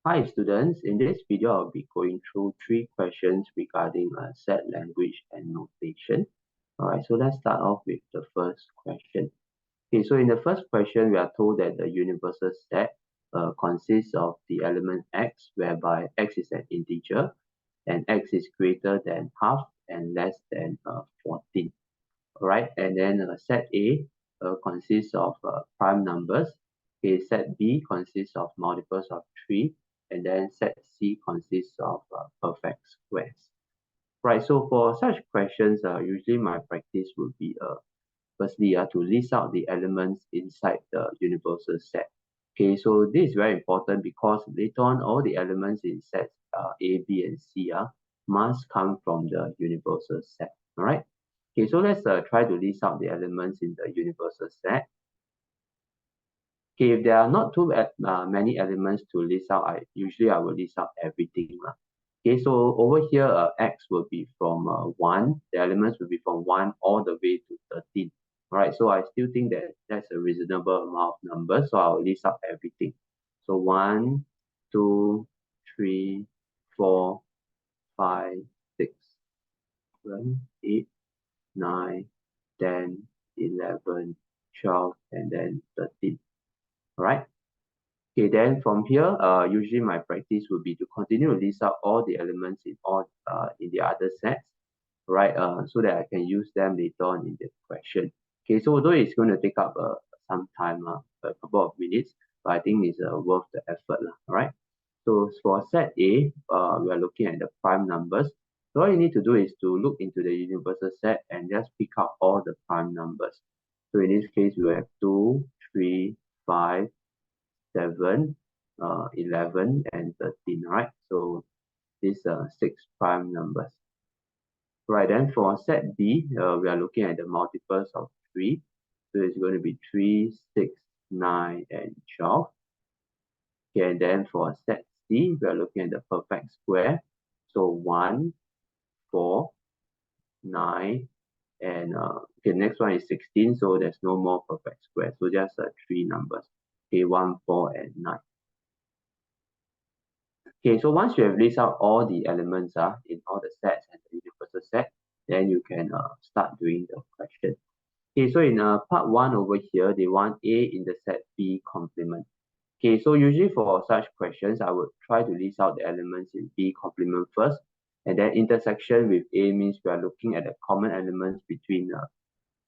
Hi students, in this video I'll be going through 3 questions regarding set language and notation. Alright, so let's start off with the first question. Okay, so in the first question we are told that the universal set consists of the element x, whereby x is an integer and x is greater than half and less than 14. Alright, and then set A consists of prime numbers. Okay, set B consists of multiples of 3, and then set C consists of perfect squares. Right, so for such questions, usually my practice would be firstly to list out the elements inside the universal set. Okay, so this is very important because later on all the elements in sets A, B, and C must come from the universal set. All right. Okay, so let's try to list out the elements in the universal set. Okay, if there are not too many elements to list out, I will list out everything. Okay, so over here, x will be from 1. The elements will be from 1 all the way to 13. All right, so I still think that that's a reasonable amount of numbers, so I'll list out everything. So 1, 2, 3, 4, 5, 6, 7, 8, 9, 10, 11, 12, and then 13. All right. Okay, then from here, usually my practice would be to continue to list out all the elements in the other sets, right? So that I can use them later on in the question. Okay, so although it's going to take up some time, a couple of minutes, but I think it's worth the effort, all right? So for set A, we are looking at the prime numbers. So all you need to do is to look into the universal set and just pick out all the prime numbers. So in this case, we have 2, 3, 5, 7, 11, and 13, right? So these are 6 prime numbers. Right, then for set B, we are looking at the multiples of 3. So it's going to be 3, 6, 9, and 12. Okay, and then for set C, we are looking at the perfect square. So 1, 4, 9, and okay, next one is 16. So there's no more perfect square. So just 3 numbers. Okay, 1, 4, and 9. Okay, so once you have listed out all the elements in all the sets and the universal set, then you can start doing the question. Okay, so in part 1 over here, they want A in the set B complement. Okay, so usually for such questions, I would try to list out the elements in B complement first, and then intersection with A means we are looking at the common elements between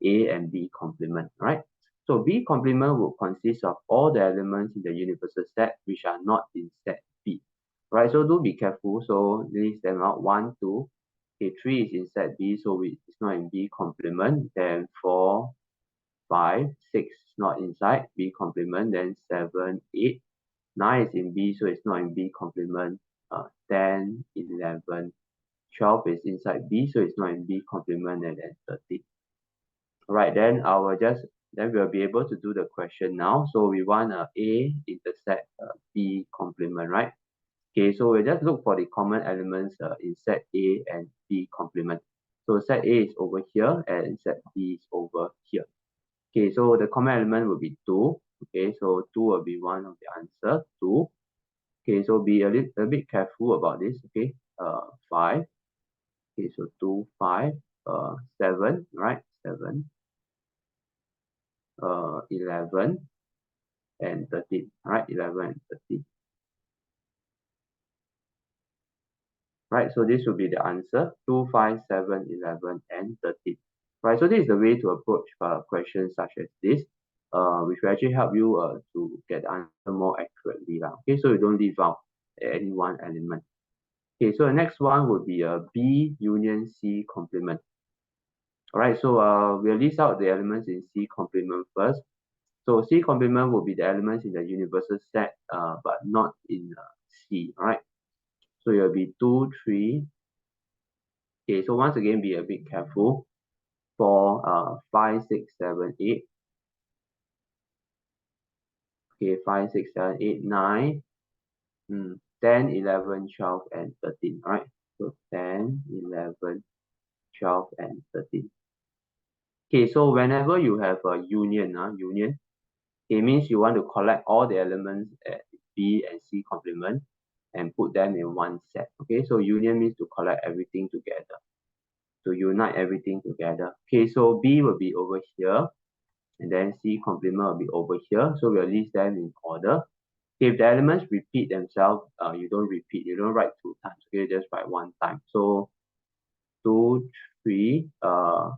A and B complement, right? So B complement will consist of all the elements in the universal set which are not in set B. Right, so do be careful. So list them out. 1, 2. Okay, 3 is in set B, so it's not in B complement. Then 4, 5, 6 is not inside B complement. Then 7, 8, 9 is in B, so it's not in B complement. 10, 11, 12 is inside B, so it's not in B complement, and then 13. Right, then we'll be able to do the question now. So we want A intersect B complement, right? Okay, so we'll just look for the common elements in set A and B complement. So set A is over here and set B is over here. Okay, so the common element will be 2. Okay, so 2 will be one of the answer, 2. Okay, so be a bit careful about this. Okay, 5. Okay, so 2, 5, 7, right? 7, 11, and 13. Right, 11 and 13. Right, so this will be the answer, 2, 5, 7, 11, and 13. Right, so this is the way to approach questions such as this, which will actually help you to get the answer more accurately. Okay, so you don't leave out any one element. Okay, so the next one would be a B union C complement. All right, so we'll list out the elements in C complement first. So C complement will be the elements in the universal set, but not in C. All right. So it will be 2, 3. Okay, so once again, be a bit careful. 4, 5, 6, 7, 8. Okay, 5, 6, 7, 8, 9, 10, 11, 12, and 13. All right. So 10, 11, 12, and 13. Okay, so whenever you have a union, it means you want to collect all the elements at B and C complement. them in one set. Okay, so union means to collect everything together, to unite everything together. Okay, so B will be over here, and then C complement will be over here. So we'll list them in order. If the elements repeat themselves, you don't repeat, you don't write 2 times. Okay, just write 1 time. So 2, 3, 5.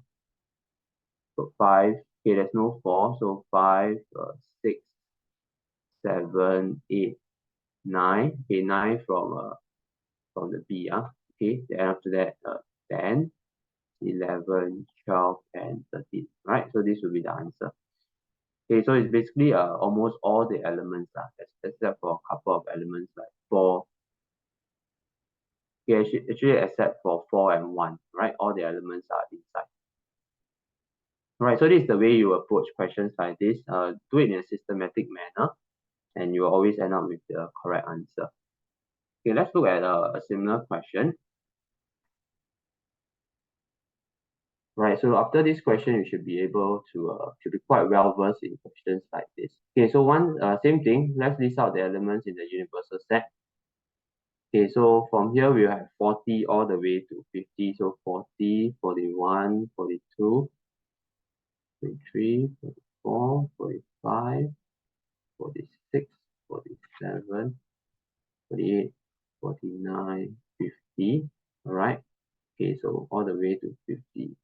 Okay, there's no 4, so 5, 6, 7, 8, 9. Okay, 9 from the B. Okay, then after that 10, 11, 12, and 13. Right, so this will be the answer. Okay, so it's basically almost all the elements except for a couple of elements like 4. Okay, actually except for 4 and 1, right? All the elements are inside. Alright, so this is the way you approach questions like this. Do it in a systematic manner, and you will always end up with the correct answer. Okay, let's look at a similar question. Right, so after this question, you should be able to be quite well versed in questions like this. Okay, so same thing. Let's list out the elements in the universal set. Okay, so from here we have 40 all the way to 50. So 40, 41, 42, 43, 44, 45, 46, 47, 48, 49, 50. All right. Okay, so all the way to 50.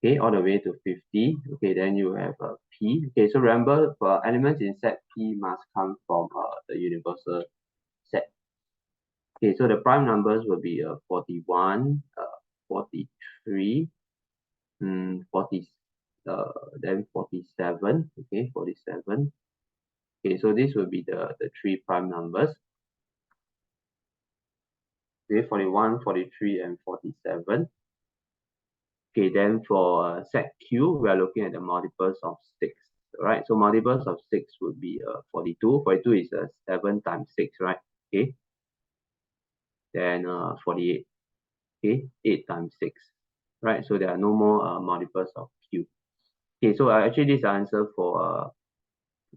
Okay, all the way to 50. Okay, then you have a P. Okay, so remember, for elements in set P must come from the universal set. Okay, so the prime numbers will be 41, 43, 40, then 47. Okay, 47. Okay, so this will be the 3 prime numbers. Okay, 41, 43, and 47. Okay, then for set Q, we are looking at the multiples of 6, right? So multiples of 6 would be 42. 42 is 7 times 6, right? Okay. Then 48. Okay, 8 times 6, right? So there are no more multiples of Q. Okay, so actually this is the answer for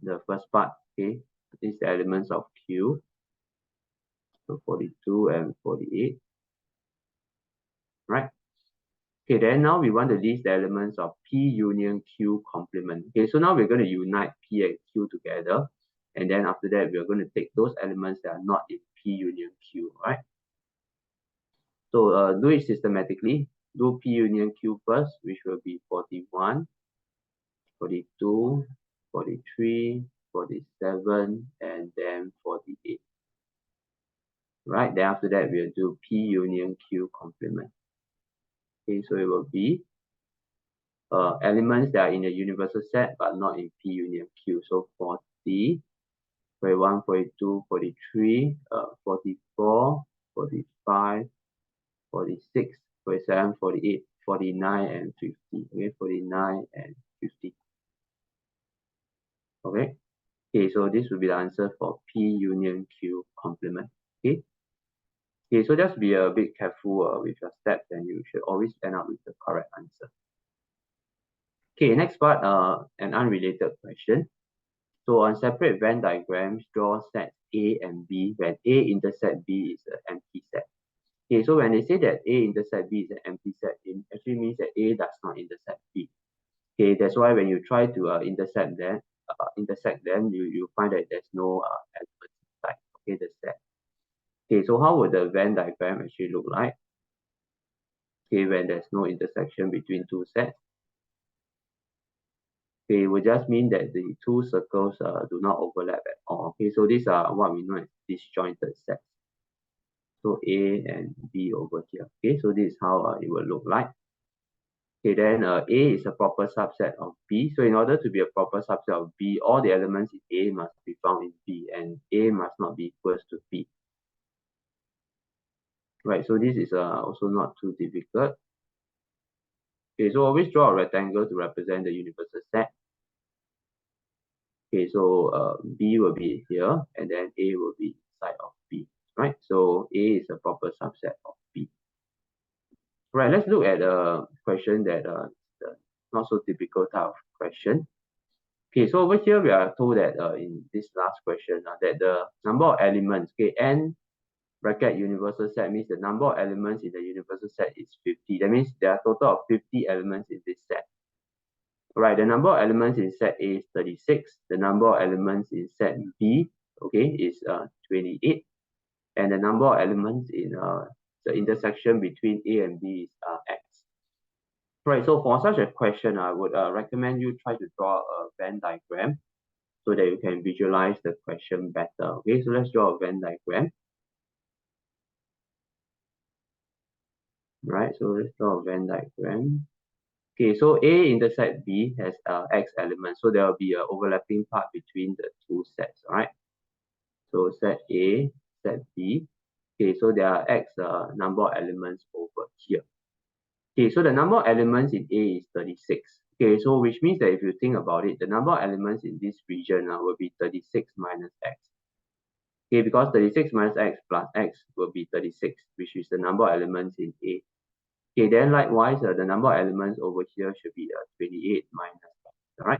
the first part. Okay, these are the elements of Q. So 42 and 48, right? Okay, then now we want to list the elements of P union Q complement. Okay, so now we're going to unite P and Q together. And then after that, we're going to take those elements that are not in P union Q, right? So do it systematically. Do P union Q first, which will be 41, 42, 43, 47, and then 48. Right, then after that, we'll do P union Q complement. Okay, so it will be elements that are in the universal set but not in P union Q. So 40, 41, 42, 43, 44, 45, 46, 47, 48, 49, and 50. Okay, 49 and 50. Okay. Okay, so this will be the answer for P union Q complement. Okay. Okay, so just be a bit careful with your steps, and you should always end up with the correct answer. Okay, next part, an unrelated question. So on separate Venn diagrams, draw sets A and B when A intersect B is an empty set. Okay, so when they say that A intersect B is an empty set, it actually means that A does not intersect B. Okay, that's why when you try to intersect them, you find that there's no elements inside. Okay, the set. Okay, so how would the Venn diagram actually look like? Okay, when there's no intersection between two sets. Okay, it would just mean that the two circles do not overlap at all. Okay, so these are what we know as disjointed sets. So A and B over here. Okay, so this is how it will look like. Okay, then A is a proper subset of B. So in order to be a proper subset of B, all the elements in A must be found in B, and A must not be equal to B. Right, so this is also not too difficult. Okay, so always draw a rectangle to represent the universal set. Okay, so B will be here, and then A will be inside of B, right? So A is a proper subset of B. Right, let's look at a question that the not so typical type of question. Okay, so over here we are told that in this last question that the number of elements, okay, n bracket universal set means the number of elements in the universal set is 50. That means there are a total of 50 elements in this set. Right, the number of elements in set A is 36. The number of elements in set B, okay, is 28. And the number of elements in the intersection between A and B is X. Right, so for such a question, I would recommend you try to draw a Venn diagram so that you can visualize the question better. Okay, so let's draw a Venn diagram. Right, so let's draw a Venn diagram. Okay, so A intersect B has X elements, so there will be an overlapping part between the two sets, all right? So set A, set B. Okay, so there are X number of elements over here. Okay, so the number of elements in A is 36. Okay, so which means that if you think about it, the number of elements in this region will be 36 minus X. Okay, because 36 minus X plus X will be 36, which is the number of elements in A. Okay, then likewise, the number of elements over here should be 28 minus X, all right?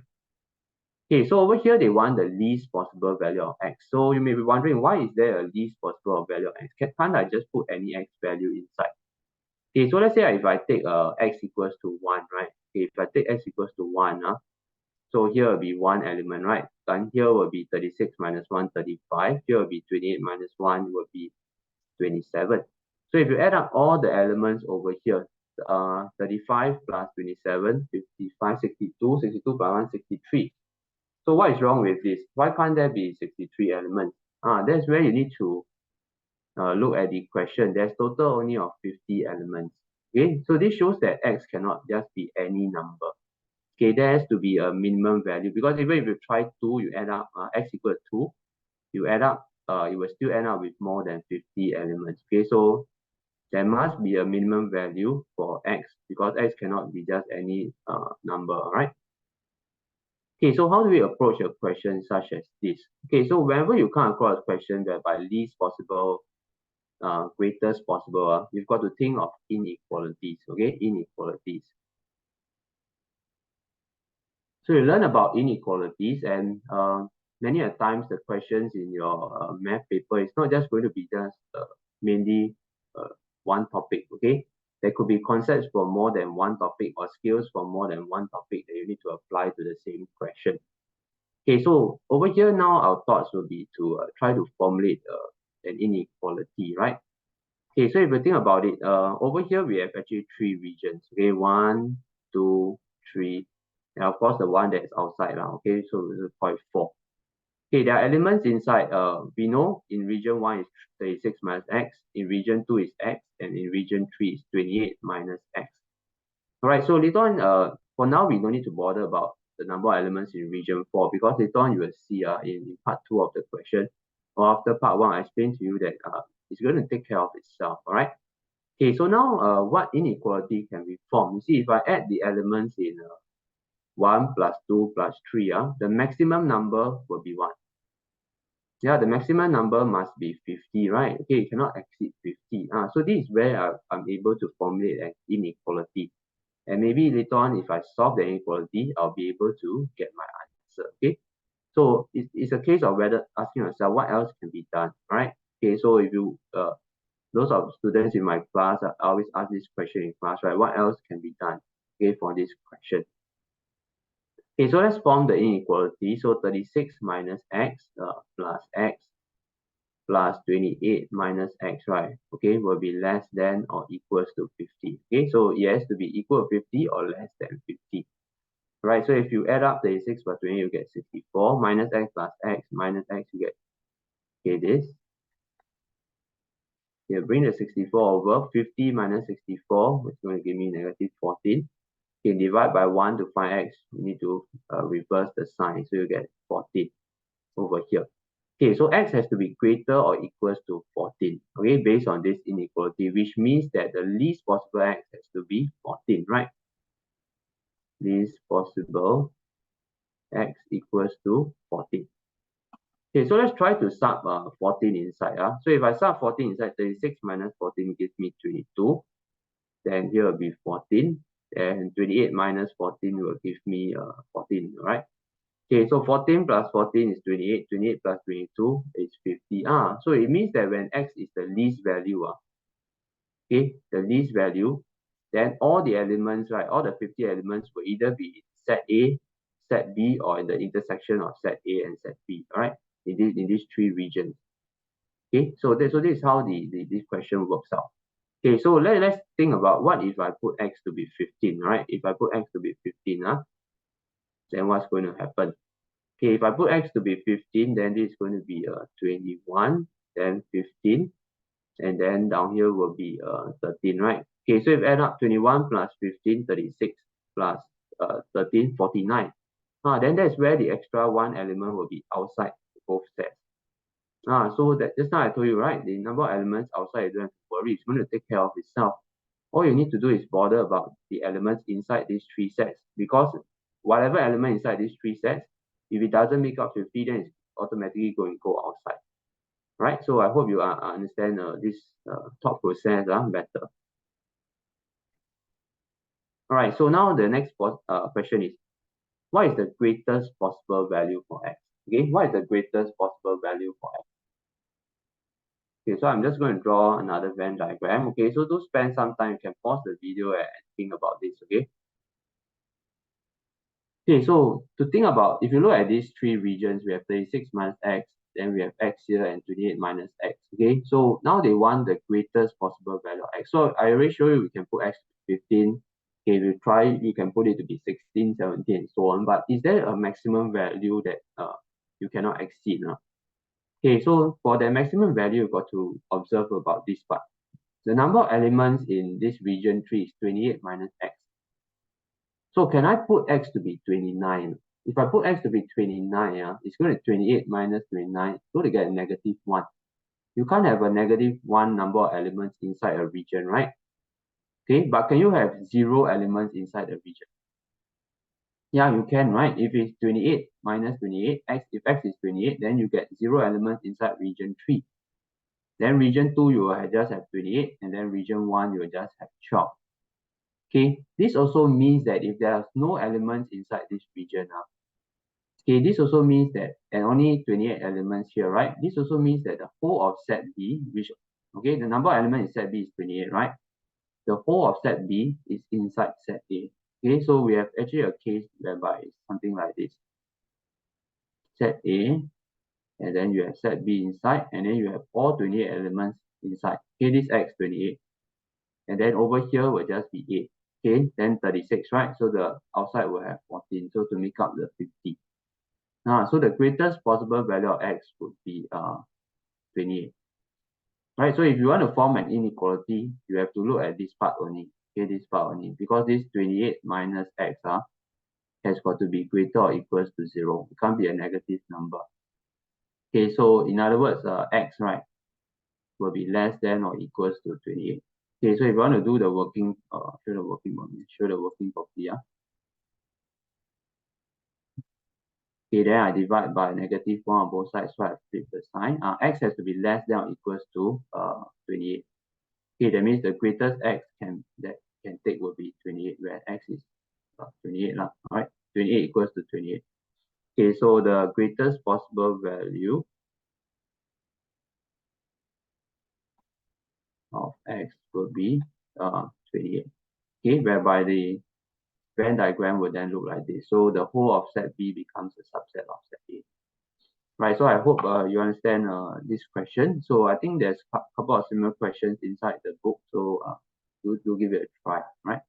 Okay, so over here, they want the least possible value of X. So you may be wondering, why is there a least possible value of X? Can't I just put any X value inside? Okay, so let's say if I take X equals to 1, right? Okay, if I take X equals to 1, so here will be 1 element, right? Then here will be 36 minus 1, 35. Here will be 28 minus 1 will be 27. So if you add up all the elements over here, 35 plus 27, 55, 62, 62 plus 1, 63. So what is wrong with this? Why can't there be 63 elements? That's where you need to look at the question. There's total only of 50 elements. Okay, so this shows that X cannot just be any number. Okay, there has to be a minimum value, because even if you try 2, you add up X equals 2, you add up, you will still end up with more than 50 elements. Okay, so there must be a minimum value for X, because X cannot be just any number, all right? Okay, so how do we approach a question such as this? Okay, so whenever you come across a question whereby least possible, greatest possible, you've got to think of inequalities, okay? Inequalities. So you learn about inequalities, and many a times the questions in your math paper is not just going to be just mainly one topic, okay? There could be concepts for more than one topic or skills for more than one topic that you need to apply to the same question. Okay, so over here now our thoughts will be to try to formulate an inequality, right? Okay, so if you think about it, over here we have actually 3 regions. Okay, 1, 2, 3, and of course the one that is outside now. Okay, so we'll call it 4. Okay, there are elements inside. We know in region 1 is 36 minus X, in region 2 is X, and in region 3 is 28 minus X. Alright, so later on, for now we don't need to bother about the number of elements in region 4, because later on you will see in part 2 of the question, or after part 1, I explained to you that it's going to take care of itself. All right. Okay, so now what inequality can we form? You see, if I add the elements in 1 plus 2 plus 3, the maximum number will be 1. Yeah, the maximum number must be 50, right? Okay, it cannot exceed 50. So this is where I'm able to formulate an inequality. And maybe later on, if I solve the inequality, I'll be able to get my answer. Okay, so it's a case of whether asking yourself what else can be done, right? Okay, so if you those of students in my class, I always ask this question in class, right? What else can be done, okay, for this question? Okay, so let's form the inequality. So 36 minus X plus X plus 28 minus X, right? Okay, will be less than or equals to 50. Okay, so it has to be equal to 50 or less than 50. Right, so if you add up 36 plus 28, you get 64 minus X plus X minus X, you get, okay, this. You bring the 64 over, 50 minus 64, which is going to give me negative 14. You can divide by 1 to find X. You need to reverse the sign, so you get 14 over here. Okay, so X has to be greater or equals to 14, okay, based on this inequality, which means that the least possible X has to be 14, right? Least possible X equals to 14. Okay, so let's try to sub 14 inside. So if I sub 14 inside, 36 minus 14 gives me 22. Then here will be 14. And 28 minus 14 will give me 14, right? Okay, so 14 plus 14 is 28. 28 plus 22 is 50. So it means that when x is the least value, okay, the least value, then all the elements, right, all the 50 elements will either be set A, set B, or in the intersection of set A and set B, all right, in these three regions. Okay, so this is how this question works out. Okay, so let's think about what if I put x to be 15, right? If I put x to be 15, then what's going to happen? Okay, if I put x to be 15, then this is going to be 21, then 15, and then down here will be 13, right? Okay, so if add up 21 plus 15, 36, plus 13, 49. Then that's where the extra one element will be outside both sets. So that just now I told you, right? The number of elements outside, you don't have to worry. It's going to take care of itself. All you need to do is bother about the elements inside these three sets, because whatever element inside these three sets, if it doesn't make up 50, then it's automatically going to go outside. Right? So I hope you understand this thought process better. All right. So now the next question is, what is the greatest possible value for x? Okay. What is the greatest possible value for x? Okay, so I'm just going to draw another Venn diagram. Okay, so to spend some time, you can pause the video and think about this. Okay. Okay, so to think about, if you look at these three regions, we have 36 minus x, then we have x here, and 28 minus x. Okay, so now they want the greatest possible value of x. So I already showed you we can put x to 15. Okay, if you try, you can put it to be 16, 17, and so on. But is there a maximum value that you cannot exceed? Okay, so for the maximum value, you've got to observe about this part. The number of elements in this region 3 is 28 minus x. So can I put x to be 29? If I put x to be 29, it's going to 28 minus 29, it's going to get a negative 1. You can't have a negative 1 number of elements inside a region, right? Okay, but can you have 0 elements inside a region? Yeah, you can, right? If it's 28 minus 28, if x is 28, then you get 0 elements inside region 3. Then region 2, you will just have 28, and then region 1, you will just have 12. Okay, this also means that if there are no elements inside this region, okay, this also means that, and only 28 elements here, right? This also means that the whole of set B, which, okay, the number of elements in set B is 28, right? The whole of set B is inside set A. Okay, so we have actually a case whereby it's something like this. Set A, and then you have set B inside, and then you have all 28 elements inside. Okay, this x 28. And then over here will just be 8. Okay, then 36, right? So the outside will have 14. So to make up the 50. So the greatest possible value of x would be 28. Right, so if you want to form an inequality, you have to look at this part only. Okay, this part only. Because this 28 minus x has got to be greater or equals to 0. It can't be a negative number. Okay, so in other words, x, right, will be less than or equals to 28. Okay, so if you want to do the working, show the working property. Okay, then I divide by negative 1 on both sides, so I flip the sign. X has to be less than or equals to 28. Okay, that means the greatest x that can take will be 28, where x is 28. All right, 28 equals to 28. Okay, so the greatest possible value of x will be 28. Okay, whereby the Venn diagram will then look like this. So the whole of set B becomes a subset of set A. Right, so I hope you understand this question. So I think there's a couple of similar questions inside the book. So do give it a try, right?